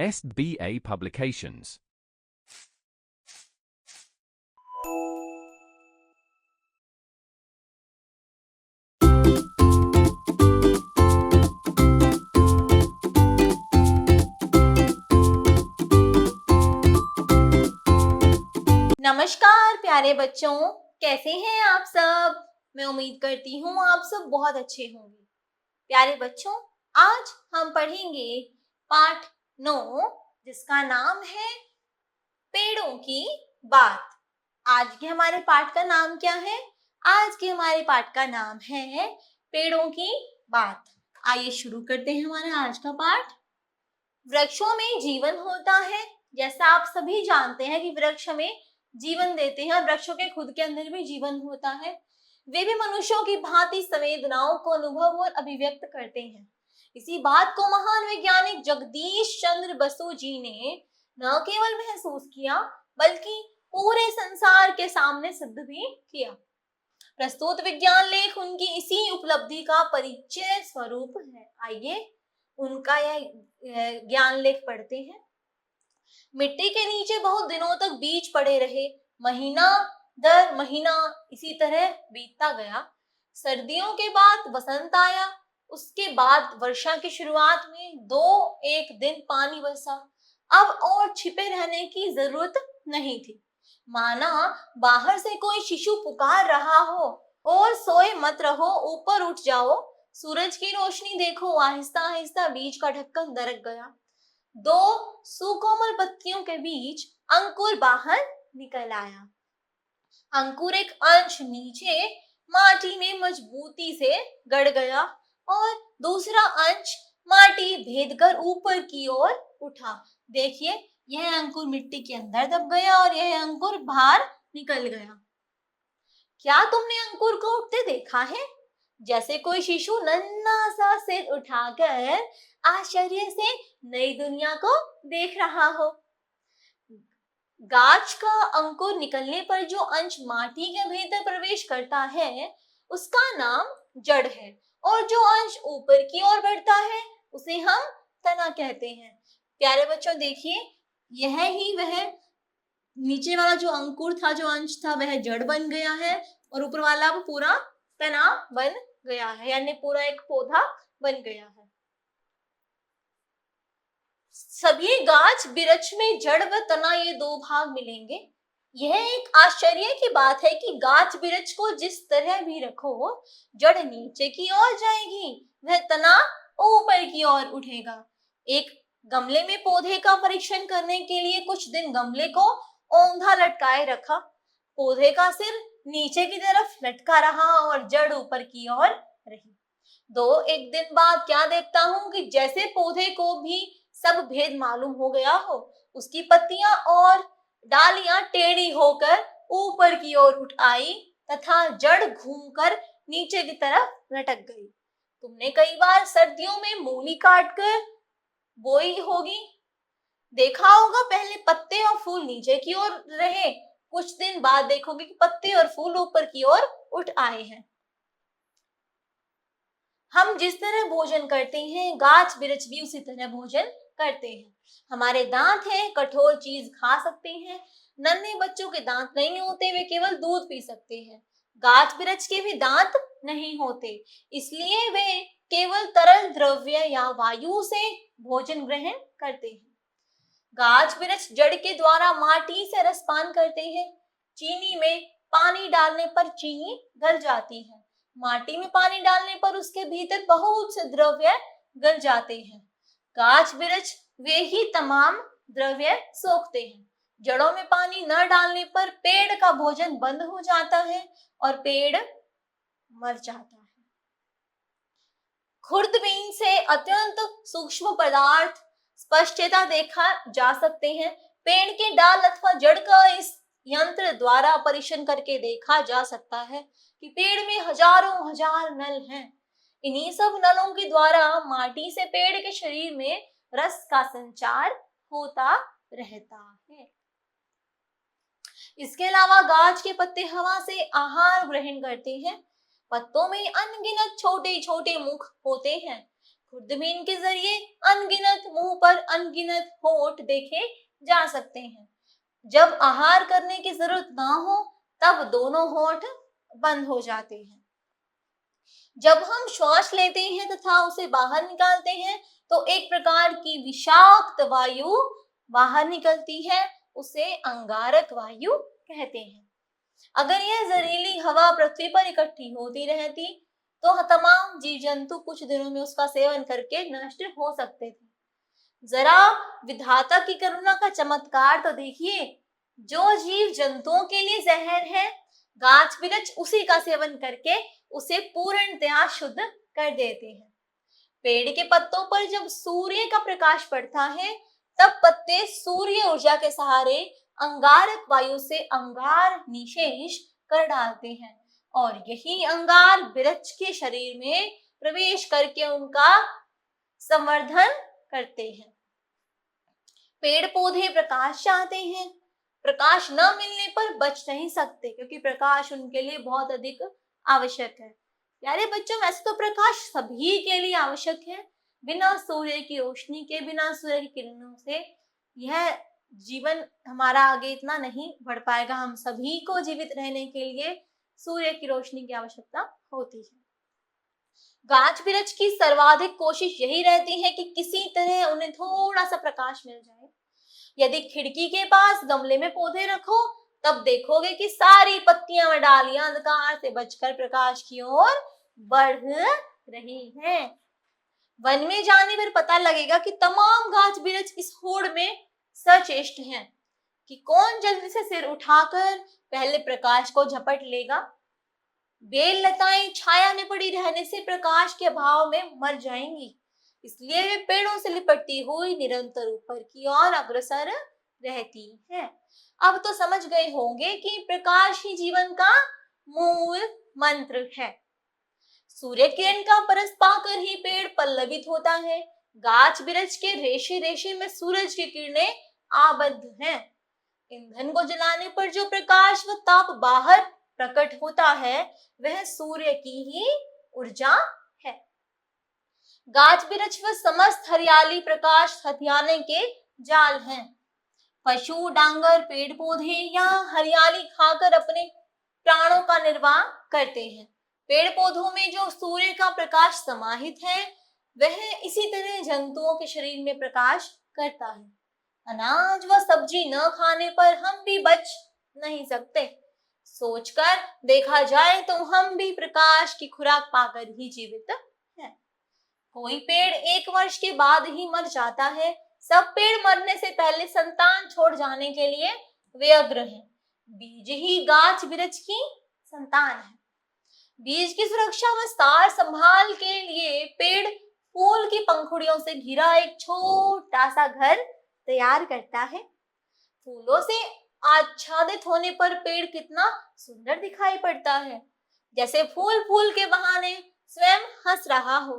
SBA Publications. नमस्कार प्यारे बच्चों, कैसे हैं आप सब। मैं उम्मीद करती हूँ आप सब बहुत अच्छे होंगे। प्यारे बच्चों, आज हम पढ़ेंगे पाठ 9 जिसका नाम है पेड़ों की बात। आज के हमारे पाठ का नाम क्या है? आज के हमारे पाठ का नाम है पेड़ों की बात। आइए शुरू करते हैं हमारा आज का पाठ। वृक्षों में जीवन होता है। जैसा आप सभी जानते हैं कि वृक्ष हमें जीवन देते हैं और वृक्षों के खुद के अंदर भी जीवन होता है। वे भी मनुष्यों की भांति संवेदनाओं को अनुभव और अभिव्यक्त करते हैं। इसी बात को महान वैज्ञानिक जगदीश चंद्र बसु जी ने न केवल महसूस किया बल्कि पूरे संसार के सामने सिद्ध भी किया। प्रस्तुत विज्ञान लेख उनकी इसी उपलब्धि का परिचय स्वरूप है। आइए उनका यह ज्ञान लेख पढ़ते हैं। मिट्टी के नीचे बहुत दिनों तक बीज पड़े रहे। महीना दर महीना इसी तरह बीतता गया। सर्दियों के बाद वसंत आया। उसके बाद वर्षा की शुरुआत में एक दिन पानी बरसा। अब और छिपे रहने की जरूरत नहीं थी। माना बाहर से कोई शिशु पुकार रहा हो, और सोए मत रहो, ऊपर उठ जाओ, सूरज की रोशनी देखो। आहिस्ता आहिस्ता बीज का ढक्कन दरक गया। दो सुकोमल पत्तियों के बीच अंकुर बाहर निकल आया। अंकुर एक अंश नीचे माटी में मजबूती से गड़ गया और दूसरा अंश माटी भेदकर ऊपर की ओर उठा। देखिए, यह अंकुर मिट्टी के अंदर दब गया और यह अंकुर बाहर निकल गया। क्या तुमने अंकुर को उठते देखा है? जैसे कोई शिशु नन्हा सा सिर उठाकर आश्चर्य से नई दुनिया को देख रहा हो। गाछ का अंकुर निकलने पर जो अंश माटी के भीतर प्रवेश करता है उसका नाम जड़ है, और जो अंश ऊपर की ओर बढ़ता है उसे हम तना कहते हैं। प्यारे बच्चों, देखिए, यह ही वह नीचे वाला जो अंकुर था, जो अंश था, वह जड़ बन गया है और ऊपर वाला अब पूरा तना बन गया है, यानी पूरा एक पौधा बन गया है। सभी गाछ बिरछ में जड़ व तना, ये दो भाग मिलेंगे। यह एक आश्चर्य की बात है कि गाछ बिरछ को जिस तरह भी रखो, जड़ नीचे की ओर जाएगी, वह तना ऊपर की ओर उठेगा। एक गमले में पौधे का परीक्षण करने के लिए कुछ दिन गमले को औंधा लटकाए रखा। पौधे का सिर नीचे की तरफ लटका रहा और जड़ ऊपर की ओर रही। एक दिन बाद क्या देखता हूँ कि जैसे पौधे को भी सब भेद मालूम हो गया हो, उसकी पत्तियां और डालियां टेढ़ी होकर ऊपर की ओर उठ आई तथा जड़ घूमकर नीचे की तरफ लटक गई। तुमने कई बार सर्दियों में मूली काटकर बोई होगी, देखा होगा। पहले पत्ते और फूल नीचे की ओर रहे, कुछ दिन बाद देखोगे कि पत्ते और फूल ऊपर की ओर उठ आए हैं। हम जिस तरह भोजन करते हैं, गाछ बिरछ भी उसी तरह भोजन करते हैं। हमारे दांत हैं, कठोर चीज खा सकते हैं। नन्हे बच्चों के दांत नहीं होते, वे केवल दूध पी सकते हैं। गाछ बिरछ के भी दांत नहीं होते, इसलिए वे केवल तरल द्रव्य या वायु से भोजन ग्रहण करते हैं। गाछ बिरछ जड़ के द्वारा माटी से रसपान करते हैं। चीनी में पानी डालने पर चीनी गल जाती है। माटी में पानी डालने पर उसके भीतर बहुत से द्रव्य गल जाते हैं। गाछ बिरछ वे ही तमाम द्रव्य सोखते हैं। जड़ों में पानी न डालने पर पेड़ का भोजन बंद हो जाता है और पेड़ मर जाता है। खुर्दबीन से अत्यंत सूक्ष्म पदार्थ स्पष्टता देखा जा सकते हैं। पेड़ के डाल अथवा जड़ का इस यंत्र द्वारा परीक्षण करके देखा जा सकता है कि पेड़ में हजारों हजार नल हैं। इन्हीं सब नलों के द्वारा माटी से पेड़ के शरीर में रस का संचार होता रहता है। इसके अलावा गाछ के पत्ते हवा से आहार ग्रहण करते हैं। पत्तों में अनगिनत छोटे छोटे मुख होते हैं। खुर्दबीन के जरिए अनगिनत मुंह मुंह पर अनगिनत होंठ देखे जा सकते हैं। जब आहार करने की जरूरत ना हो तब दोनों होंठ बंद हो जाते हैं। जब हम श्वास लेते हैं तथा उसे बाहर निकालते हैं तो एक प्रकार की विषाक्त वायु बाहर निकलती है, उसे अंगारक वायु कहते हैं। अगर यह जहरीली हवा पृथ्वी पर इकट्ठी होती रहती तो तमाम जीव जंतु कुछ दिनों में उसका सेवन करके नष्ट हो सकते थे। जरा विधाता की करुणा का चमत्कार तो देखिए, जो जीव जंतुओं के लिए जहर है, गाछ वृक्ष उसी का सेवन करके उसे पूर्णतया शुद्ध कर देते हैं। पेड़ के पत्तों पर जब सूर्य का प्रकाश पड़ता है तब पत्ते सूर्य ऊर्जा के सहारे अंगारक वायु से अंगार निषेच कर डालते हैं और यही अंगार वृक्ष के शरीर में प्रवेश करके उनका संवर्धन करते हैं। पेड़ पौधे प्रकाश चाहते हैं, प्रकाश न मिलने पर बच नहीं सकते क्योंकि प्रकाश उनके लिए बहुत अधिक आवश्यक है। प्यारे बच्चों, वैसे तो प्रकाश सभी के लिए आवश्यक है। बिना सूर्य की रोशनी के, बिना सूर्य की किरणों से यह जीवन हमारा आगे इतना नहीं बढ़ पाएगा। हम सभी को जीवित रहने के लिए सूर्य की रोशनी की आवश्यकता होती है। गाछ वृक्ष की सर्वाधिक कोशिश यही रहती है कि किसी तरह उन्हें थोड़ा सा प्रकाश मिल जाए। यदि खिड़की के पास गमले में पौधे रखो तब देखोगे कि सारी पत्तियां व डालियां अंधकार से बचकर प्रकाश की ओर बढ़ रही हैं। वन में जाने पर पता लगेगा कि तमाम गाछ वृक्ष इस होड़ में सचेष्ट हैं कि कौन जल्दी से सिर उठाकर पहले प्रकाश को झपट लेगा। बेल लताएं छाया में पड़ी रहने से प्रकाश के अभाव में मर जाएंगी, इसलिए वे पेड़ों से लिपटती हुई निरंतर ऊपर की ओर अग्रसर रहती हैं। अब तो समझ गए होंगे कि प्रकाश ही जीवन का मूल मंत्र है। सूर्य किरण का परस पाकर ही पेड़ पल्लवित होता है। गाछ वृक्ष के रेशे रेशे में सूरज की किरणें आबद्ध हैं। ईंधन को जलाने पर जो प्रकाश व ताप बाहर प्रकट होता है वह सूर्य की ही ऊर्जा है। गाछ वृक्ष व समस्त हरियाली प्रकाश हथियाने के जाल हैं। पशु डांगर पेड़ पौधे या हरियाली खाकर अपने प्राणों का निर्वाह करते हैं। पेड़ पौधों में जो सूर्य का प्रकाश समाहित है वह इसी तरह जंतुओं के शरीर में प्रकाश करता है। अनाज व सब्जी न खाने पर हम भी बच नहीं सकते। सोचकर देखा जाए तो हम भी प्रकाश की खुराक पाकर ही जीवित हैं। कोई पेड़ 1 वर्ष के बाद ही मर जाता है। सब पेड़ मरने से पहले संतान छोड़ जाने के लिए व्यग्र हैं। बीज ही गाछ वृक्ष की संतान है। बीज की सुरक्षा व सार संभाल के लिए पेड़ फूल की पंखुड़ियों से घिरा एक छोटा सा घर तैयार करता है। फूलों से आच्छादित होने पर पेड़ कितना सुंदर दिखाई पड़ता है, जैसे फूल फूल के बहाने स्वयं हंस रहा हो।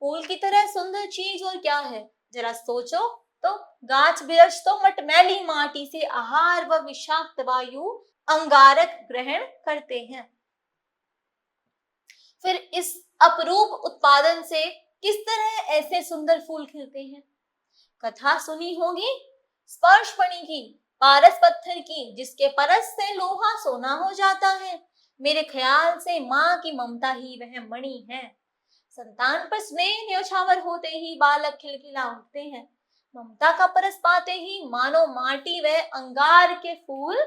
फूल की तरह सुंदर चीज और क्या है, जरा सोचो तो। गाछ वृक्ष तो मटमैली माटी से आहार व विषाक्त वायु अंगारक ग्रहण करते हैं। फिर इस अपरूप उत्पादन से किस तरह ऐसे सुंदर फूल खिलते हैं। कथा सुनी होगी स्पर्श मणि की, पारस पत्थर की, जिसके परस से लोहा सोना हो जाता है। मेरे ख्याल से माँ की ममता ही वह मणि है। संतान पर स्नेह न्योछावर होते ही बालक खिलखिला उठते हैं। ममता का परस पाते ही मानो माटी व अंगार के फूल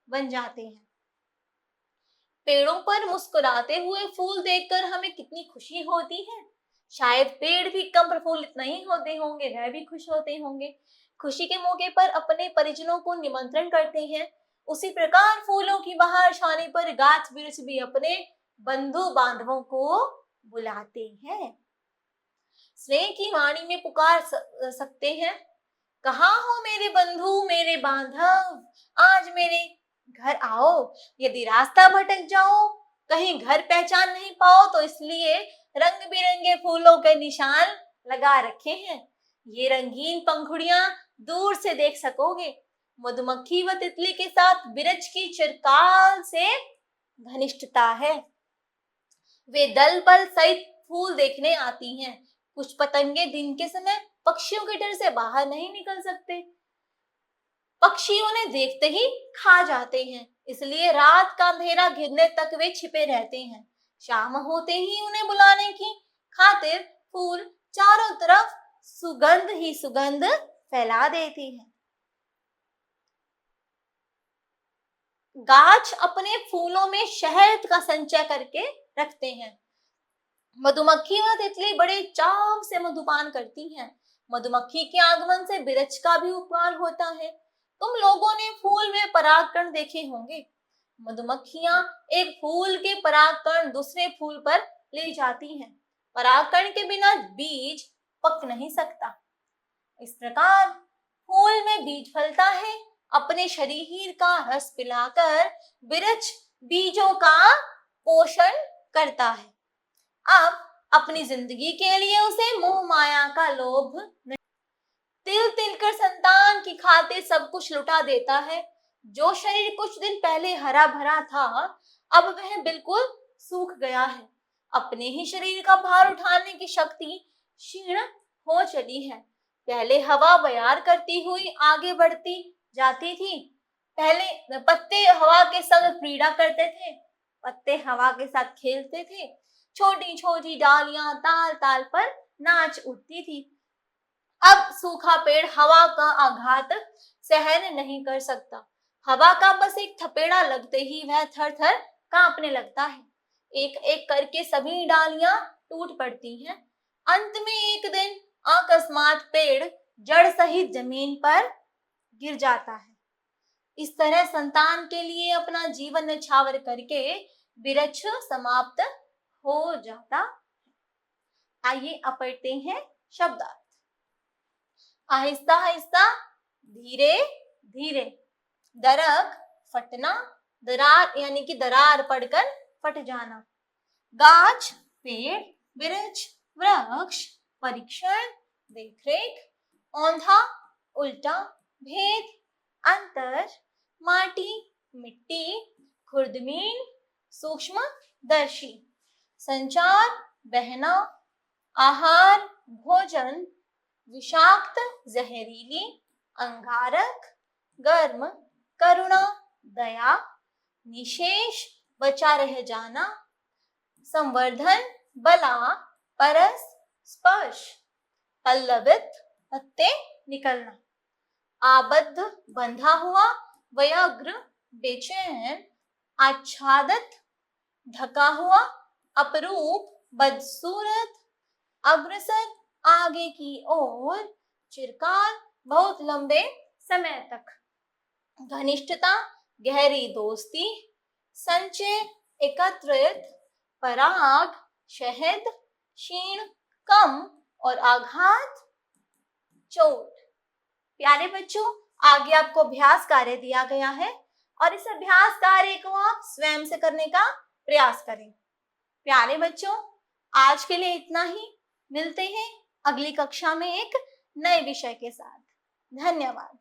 बन जाते हैं। पेड़ों पर मुस्कुराते हुए फूल देखकर हमें कितनी खुशी होती है। शायद पेड़ भी कम प्रफुल्लित नहीं होते होंगे, वह भी खुश होते होंगे। खुशी के मौके पर अपने परिजनों को निमंत्रण करते हैं। उसी प्रकार फूलों की बहार छाने पर गाछ वृक्ष भी अपने बंधु बांधवों को बुलाते हैं। स्नेह की वाणी में पुकार सकते हैं, कहाँ हो मेरे बंधु मेरे बांधव, आज मेरे घर आओ। यदि रास्ता भटक जाओ, कहीं घर पहचान नहीं पाओ तो इसलिए रंग बिरंगे फूलों के निशान लगा रखे हैं। ये रंगीन पंखुड़ियां दूर से देख सकोगे। मधुमक्खी व तितली के साथ वृक्ष की चिरकाल से घनिष्ठता है। वे दल बल सहित फूल देखने आती हैं। कुछ पतंगे दिन के समय पक्षियों के डर से बाहर नहीं निकल सकते। पक्षी उन्हें देखते ही खा जाते हैं, इसलिए रात का अंधेरा घिरने तक वे छिपे रहते हैं। शाम होते ही उन्हें बुलाने की खातिर फूल चारों तरफ सुगंध ही सुगंध फैला देते हैं। गाछ अपने फूलों में शहद का संचय करके रखते हैं। मधुमक्खी व तितली बड़े चाव से मधुपान करती हैं। मधुमक्खी के आगमन से बिरछ का भी उपकार होता है। तुम लोगों ने फूल में परागकण देखे होंगे। मधुमक्खियां एक फूल के परागकण दूसरे फूल पर ले जाती हैं। परागकण के बिना बीज पक नहीं सकता। इस प्रकार फूल में बीज फलता है। अपने शरीर का रस पिलाकर बिरछ बीजों का पोषण करता है। अब अपनी जिंदगी के लिए उसे मोह माया का लोभ नहीं। तिल तिल कर संतान की खातिर सब कुछ लुटा देता है। जो शरीर कुछ दिन पहले हरा भरा था, अब वह बिल्कुल सूख गया है। अपने ही शरीर का भार उठाने की शक्ति क्षीण हो चली है। पहले हवा बयार करती हुई आगे बढ़ती जाती थी। पहले पत्ते हवा के संग क्रीड़ा करते थे। पत्ते हवा के साथ खेलते थे। छोटी छोटी डालियां ताल ताल पर नाच उठती थी। अब सूखा पेड़ हवा का आघात सहन नहीं कर सकता। हवा का बस एक थपेड़ा लगते ही वह थर थर कांपने लगता है। एक एक करके सभी डालियां टूट पड़ती हैं। अंत में एक दिन अकस्मात पेड़ जड़ सहित जमीन पर गिर जाता है। इस तरह संतान के लिए अपना जीवन न्यौछावर करके बिरछ समाप्त हो जाता है। आइए अब पढ़ते हैं शब्दार्थ। आहिस्ता आहिस्ता, धीरे धीरे। दरक फटना, दरार यानी कि दरार पड़कर फट जाना। गाछ पेड़, वृक्ष वृक्ष, परीक्षण देखरेख, औंधा उल्टा, भेद अंतर, माटी मिट्टी, खुर्दमीन सूक्ष्मदर्शी, संचार बहना, आहार भोजन, विषाक्त जहरीली, अंगारक गर्म, करुणा दया, निशेष बचा रह जाना, संवर्धन बला, परस स्पर्श, पल्लवित पत्ते निकलना, आबद्ध बंधा हुआ, व्यग्र बेचैन, आच्छादित ढका हुआ, अपरूप बदसूरत, अग्रसर आगे की ओर, चिरकाल बहुत लंबे समय तक, घनिष्ठता गहरी दोस्ती, संचय एकत्रित, पराग शहद, क्षीण कम और आघात चोट। प्यारे बच्चों, आगे आपको अभ्यास कार्य दिया गया है और इस अभ्यास कार्य को आप स्वयं से करने का प्रयास करें। प्यारे बच्चों, आज के लिए इतना ही। मिलते हैं अगली कक्षा में एक नए विषय के साथ। धन्यवाद।